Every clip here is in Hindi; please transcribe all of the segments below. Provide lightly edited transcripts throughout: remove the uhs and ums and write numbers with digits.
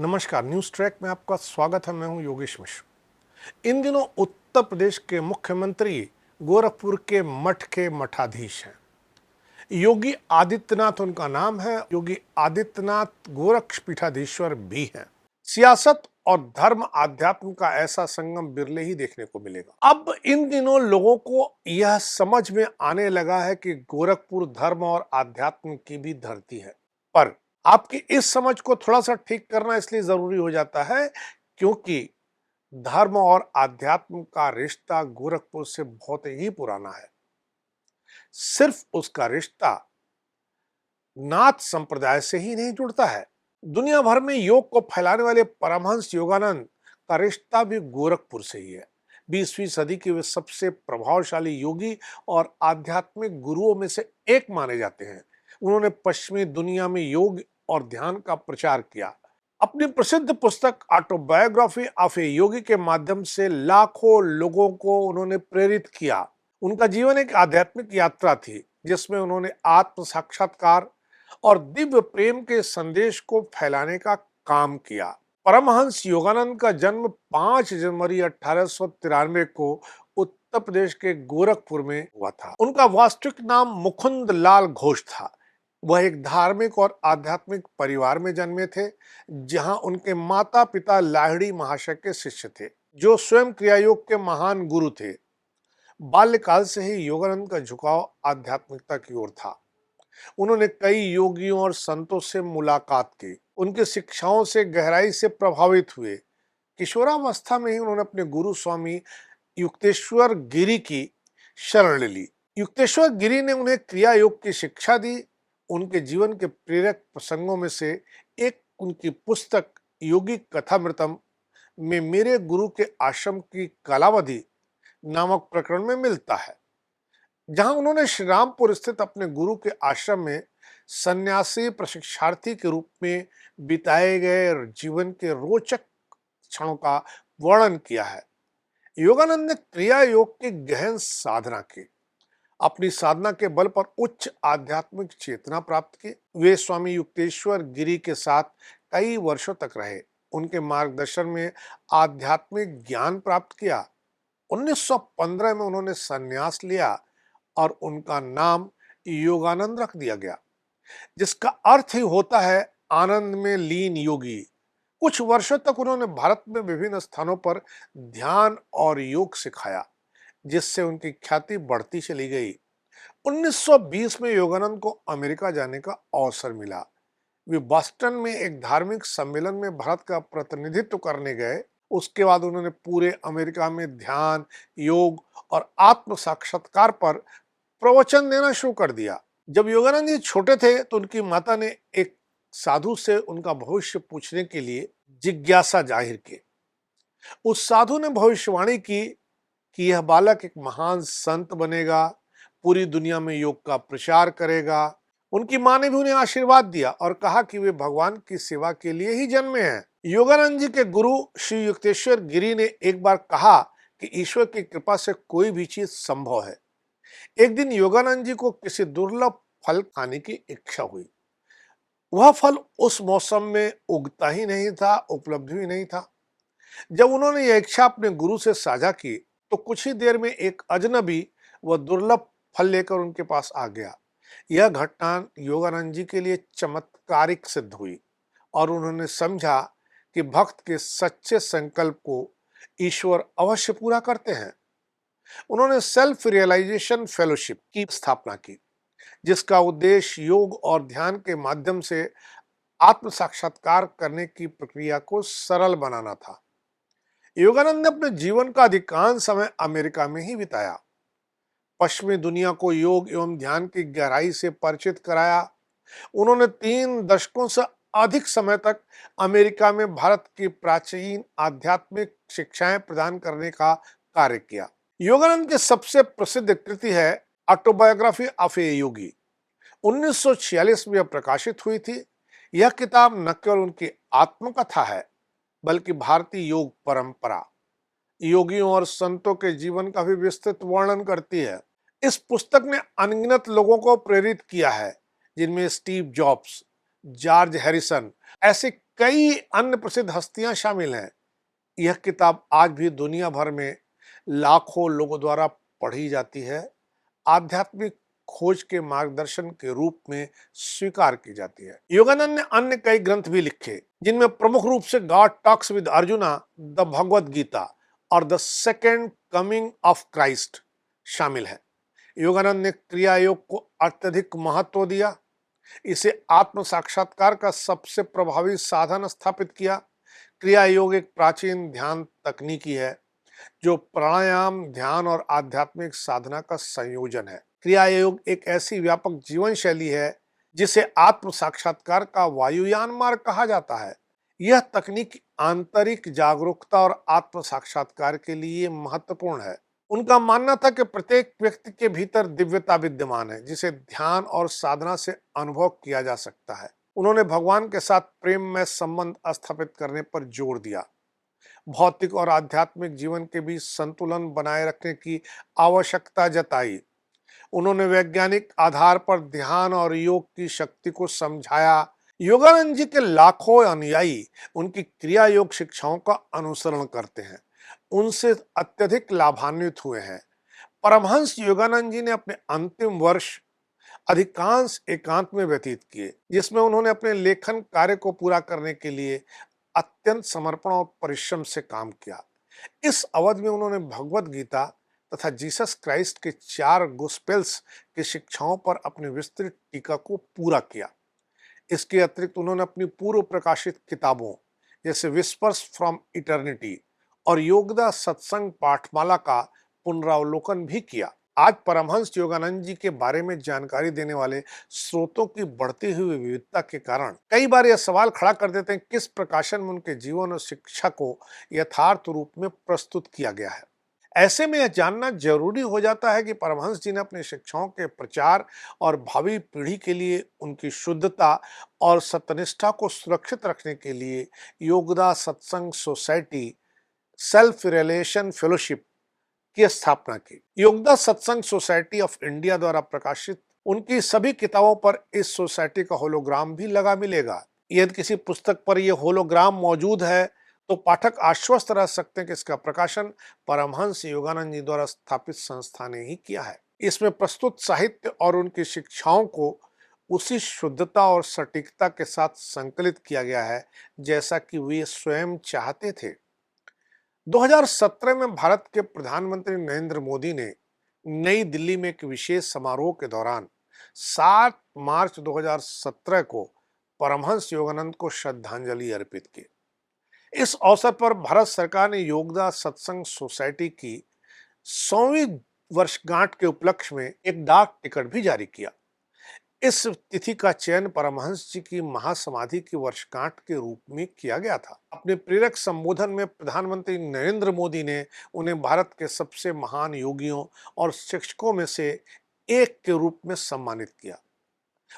नमस्कार, न्यूज ट्रैक में आपका स्वागत है। मैं हूं योगेश मिश्र। इन दिनों उत्तर प्रदेश के मुख्यमंत्री गोरखपुर के मठ के मठाधीश हैं। योगी आदित्यनाथ उनका नाम है। योगी आदित्यनाथ गोरक्ष पीठाधीश्वर भी हैं। सियासत और धर्म आध्यात्म का ऐसा संगम बिरले ही देखने को मिलेगा। अब इन दिनों लोगों को यह समझ में आने लगा है कि गोरखपुर धर्म और आध्यात्म की भी धरती है। पर आपकी इस समझ को थोड़ा सा ठीक करना इसलिए जरूरी हो जाता है क्योंकि धर्म और आध्यात्म का रिश्ता गोरखपुर से बहुत ही पुराना है। सिर्फ उसका रिश्ता नाथ संप्रदाय से ही नहीं जुड़ता है। दुनिया भर में योग को फैलाने वाले परमहंस योगानंद का रिश्ता भी गोरखपुर से ही है। 20वीं सदी के वे सबसे प्रभावशाली योगी और आध्यात्मिक गुरुओं में से एक माने जाते हैं। उन्होंने पश्चिमी दुनिया में योग और ध्यान का प्रचार किया। अपनी प्रसिद्ध पुस्तक ऑटोबायोग्राफी ऑफ ए योगी के माध्यम से लाखों लोगों को उन्होंने प्रेरित किया। उनका जीवन एक आध्यात्मिक यात्रा थी जिसमें उन्होंने आत्म साक्षात्कार और दिव्य प्रेम के संदेश को फैलाने का काम किया। परमहंस योगानंद का जन्म 5 जनवरी 1893 को उत्तर प्रदेश के गोरखपुर में हुआ था। उनका वास्तविक नाम मुकुंद लाल घोष था। वह एक धार्मिक और आध्यात्मिक परिवार में जन्मे थे, जहां उनके माता पिता लाहिड़ी महाशय के शिष्य थे, जो स्वयं क्रियायोग के महान गुरु थे। बाल्यकाल से ही योगानंद का झुकाव आध्यात्मिकता की ओर था। उन्होंने कई योगियों और संतों से मुलाकात की, उनकी शिक्षाओं से गहराई से प्रभावित हुए। किशोरावस्था में ही उन्होंने अपने गुरु स्वामी युक्तेश्वर गिरी की शरण ले ली। युक्तेश्वर गिरी ने उन्हें क्रिया योग की शिक्षा दी। उनके जीवन के प्रेरक प्रसंगों में से एक उनकी पुस्तक योगी कथामृतम में मेरे गुरु के आश्रम की कालावधि नामक प्रकरण में मिलता है, जहां उन्होंने श्री रामपुर स्थित अपने गुरु के आश्रम में सन्यासी प्रशिक्षार्थी के रूप में बिताए गए जीवन के रोचक क्षणों का वर्णन किया है। योगानंद ने क्रिया योग की गहन साधना की। अपनी साधना के बल पर उच्च आध्यात्मिक चेतना प्राप्त की। वे स्वामी युक्तेश्वर गिरी के साथ कई वर्षों तक रहे। उनके मार्गदर्शन में आध्यात्मिक ज्ञान प्राप्त किया। 1915 में उन्होंने संन्यास लिया और उनका नाम योगानंद रख दिया गया, जिसका अर्थ ही होता है आनंद में लीन योगी। कुछ वर्षों तक उन्होंने भारत में विभिन्न स्थानों पर ध्यान और योग सिखाया, जिससे उनकी ख्याति बढ़ती चली गई। 1920 में योगानंद को अमेरिका जाने का अवसर मिला। वे बॉस्टन में एक धार्मिक सम्मेलन में भारत का प्रतिनिधित्व करने गए। उसके बाद उन्होंने पूरे अमेरिका में ध्यान, योग और आत्म साक्षात्कार पर प्रवचन देना शुरू कर दिया। जब योगानंद जी छोटे थे तो उनकी माता ने एक साधु से उनका भविष्य पूछने के लिए जिज्ञासा जाहिर की। उस साधु ने भविष्यवाणी की कि यह बालक एक महान संत बनेगा, पूरी दुनिया में योग का प्रचार करेगा। उनकी मां ने भी उन्हें आशीर्वाद दिया और कहा कि वे भगवान की सेवा के लिए ही जन्मे हैं। योगानंद जी के गुरु श्री युक्तेश्वर गिरी ने एक बार कहा कि ईश्वर की कृपा से कोई भी चीज संभव है। एक दिन योगानंद जी को किसी दुर्लभ फल खाने की इच्छा हुई। वह फल उस मौसम में उगता ही नहीं था, उपलब्ध भी नहीं था। जब उन्होंने यह इच्छा अपने गुरु से साझा की तो कुछ ही देर में एक अजनबी वह दुर्लभ फल लेकर उनके पास आ गया। यह घटना योगानंद जी के लिए चमत्कारिक सिद्ध हुई और उन्होंने समझा कि भक्त के सच्चे संकल्प को ईश्वर अवश्य पूरा करते हैं। उन्होंने सेल्फ रियलाइजेशन फेलोशिप की स्थापना की, जिसका उद्देश्य योग और ध्यान के माध्यम से आत्म साक्षात्कार करने की प्रक्रिया को सरल बनाना था। योगानंद ने अपने जीवन का अधिकांश समय अमेरिका में ही बिताया। पश्चिमी दुनिया को योग एवं ध्यान की गहराई से परिचित कराया। उन्होंने 3 दशकों से अधिक समय तक अमेरिका में भारत की प्राचीन आध्यात्मिक शिक्षाएं प्रदान करने का कार्य किया। योगानंद की सबसे प्रसिद्ध कृति है ऑटोबायोग्राफी ऑफ ए योगी। 1946 में यह प्रकाशित हुई थी। यह किताब न केवल उनकी आत्मकथा है, बल्कि भारतीय योग परंपरा, योगियों और संतों के जीवन का भी विस्तृत वर्णन करती है। इस पुस्तक ने अनगिनत लोगों को प्रेरित किया है, जिनमें स्टीव जॉब्स, जॉर्ज हैरिसन ऐसे कई अन्य प्रसिद्ध हस्तियां शामिल हैं। यह किताब आज भी दुनिया भर में लाखों लोगों द्वारा पढ़ी जाती है, आध्यात्मिक खोज के मार्गदर्शन के रूप में स्वीकार की जाती है। योगानंद ने अन्य कई ग्रंथ भी लिखे, जिनमें प्रमुख रूप से God talks with Arjuna, the Bhagavad Gita और the second coming of Christ शामिल है। योगानंद ने क्रिया योग को अत्यधिक महत्व दिया, इसे आत्म साक्षात्कार का सबसे प्रभावी साधन स्थापित किया। क्रिया योग एक प्राचीन ध्यान तकनीकी है जो प्राणायाम, ध्यान और आध्यात्मिक साधना का संयोजन है। क्रिया योग एक ऐसी व्यापक जीवन शैली है जिसे आत्म साक्षात्कार का वायुयान मार्ग कहा जाता है। यह तकनीक आंतरिक जागरूकता और आत्म साक्षात्कार के लिए महत्वपूर्ण है। उनका मानना था कि प्रत्येक व्यक्ति के भीतर दिव्यता विद्यमान है जिसे ध्यान और साधना से अनुभव किया जा सकता है। उन्होंने भगवान के साथ प्रेम में संबंध स्थापित करने पर जोर दिया, भौतिक और आध्यात्मिक जीवन के बीच संतुलन बनाए रखने की आवश्यकता जताई। उन्होंने वैज्ञानिक आधार पर ध्यान और योग की शक्ति को समझाया। योगानंद जी के लाखों अनुयायी उनकी क्रिया योग शिक्षाओं का अनुसरण करते हैं, उनसे अत्यधिक लाभान्वित हुए हैं। परमहंस योगानंद जी ने अपने अंतिम वर्ष अधिकांश एकांत में व्यतीत किए, जिसमें उन्होंने अपने लेखन कार्य को पूरा करने के लिए अत्यंत समर्पण और परिश्रम से काम किया। इस अवधि में उन्होंने भगवद गीता तथा जीसस क्राइस्ट के 4 गोस्पेल्स की शिक्षाओं पर अपनी विस्तृत टीका को पूरा किया। इसके अतिरिक्त उन्होंने अपनी पूर्व प्रकाशित किताबों जैसे विस्पर्स फ्रॉम इटर्निटी और योगदा सत्संग पाठमाला का पुनरावलोकन भी किया। आज परमहंस योगानंद जी के बारे में जानकारी देने वाले स्रोतों की बढ़ती हुई विविधता के कारण कई बार यह सवाल खड़ा कर देते हैं किस प्रकाशन में उनके जीवन और शिक्षा को यथार्थ रूप में प्रस्तुत किया गया है। ऐसे में यह जानना जरूरी हो जाता है कि परमहंस जी ने अपनी शिक्षाओं के प्रचार और भावी पीढ़ी के लिए उनकी शुद्धता और सत्यनिष्ठा को सुरक्षित रखने के लिए योगदा सत्संग सोसाइटी सेल्फ रियलाइजेशन फेलोशिप की स्थापना की। योगदा सत्संग सोसाइटी ऑफ इंडिया द्वारा प्रकाशित उनकी सभी किताबों पर इस सोसाइटी का होलोग्राम भी लगा मिलेगा। यदि किसी पुस्तक पर यह होलोग्राम मौजूद है तो पाठक आश्वस्त रह सकते हैं कि इसका प्रकाशन परमहंस योगानंद जी द्वारा स्थापित संस्था ने ही किया है। इसमें प्रस्तुत साहित्य और उनकी शिक्षाओं को उसी शुद्धता और सटीकता के साथ संकलित किया गया है जैसा कि वे स्वयं चाहते थे। 2017 में भारत के प्रधानमंत्री नरेंद्र मोदी ने नई दिल्ली में एक विशेष समारोह के दौरान 7 मार्च 2017 को परमहंस योगानंद को श्रद्धांजलि अर्पित की। इस अवसर पर भारत सरकार ने योगदा सत्संग सोसाइटी की 100वीं वर्षगांठ के उपलक्ष्य में एक डाक टिकट भी जारी किया। इस तिथि का चयन परमहंस जी की महासमाधि की वर्षगांठ के रूप में किया गया था। अपने प्रेरक संबोधन में प्रधानमंत्री नरेंद्र मोदी ने उन्हें भारत के सबसे महान योगियों और शिक्षकों में से एक के रूप में सम्मानित किया।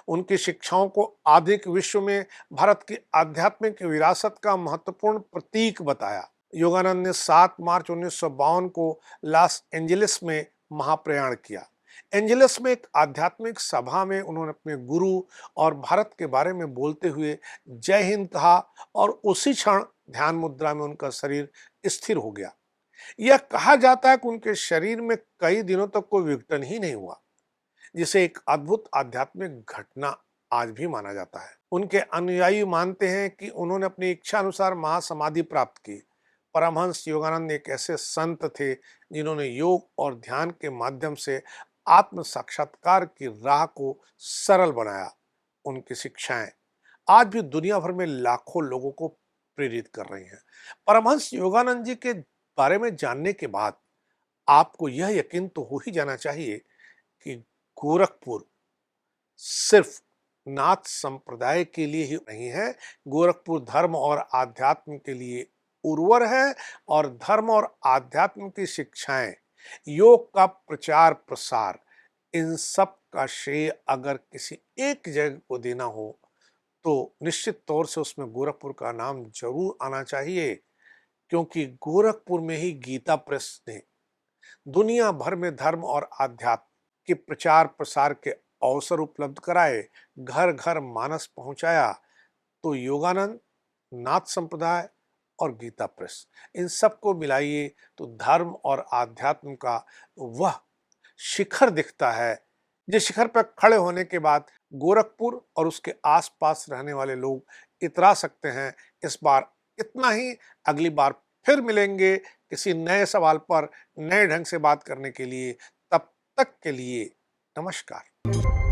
उनकी शिक्षाओं को आधुनिक विश्व में भारत की आध्यात्मिक विरासत का महत्वपूर्ण प्रतीक बताया। योगानंद ने 7 मार्च 1952 को लॉस एंजलिस में महाप्रयाण किया। एंजलिस में एक आध्यात्मिक सभा में उन्होंने अपने गुरु और भारत के बारे में बोलते हुए जय हिंद कहा और उसी क्षण ध्यान मुद्रा में उनका शरीर स्थिर हो गया। यह कहा जाता है कि उनके शरीर में कई दिनों तक कोई विघटन ही नहीं हुआ, जिसे एक अद्भुत आध्यात्मिक घटना आज भी माना जाता है। उनके अनुयायी मानते हैं कि उन्होंने अपनी इच्छा अनुसार महासमाधि प्राप्त की। परमहंस योगानंद एक ऐसे संत थे जिन्होंने योग और ध्यान के माध्यम से आत्म साक्षात्कार की राह को सरल बनाया। उनकी शिक्षाएं आज भी दुनिया भर में लाखों लोगों को प्रेरित कर रही हैं। परमहंस योगानंद जी के बारे में जानने के बाद आपको यह यकीन तो हो ही जाना चाहिए कि गोरखपुर सिर्फ नाथ संप्रदाय के लिए ही नहीं है, गोरखपुर धर्म और आध्यात्म के लिए उर्वर है और धर्म और आध्यात्म की शिक्षाएं, योग का प्रचार प्रसार, इन सब का श्रेय अगर किसी एक जगह को देना हो तो निश्चित तौर से उसमें गोरखपुर का नाम जरूर आना चाहिए, क्योंकि गोरखपुर में ही गीता प्रेस ने दुनिया भर में धर्म और आध्यात्म के प्रचार प्रसार के अवसर उपलब्ध कराए, घर घर मानस पहुंचाया। तो योगानंद नाथ संप्रदाय और गीता प्रेस, इन सबको मिलाइए तो धर्म और आध्यात्म का वह शिखर दिखता है, जिस शिखर पर खड़े होने के बाद गोरखपुर और उसके आसपास रहने वाले लोग इतरा सकते हैं। इस बार इतना ही। अगली बार फिर मिलेंगे किसी नए सवाल पर नए ढंग से बात करने के लिए। तब तक के लिए नमस्कार।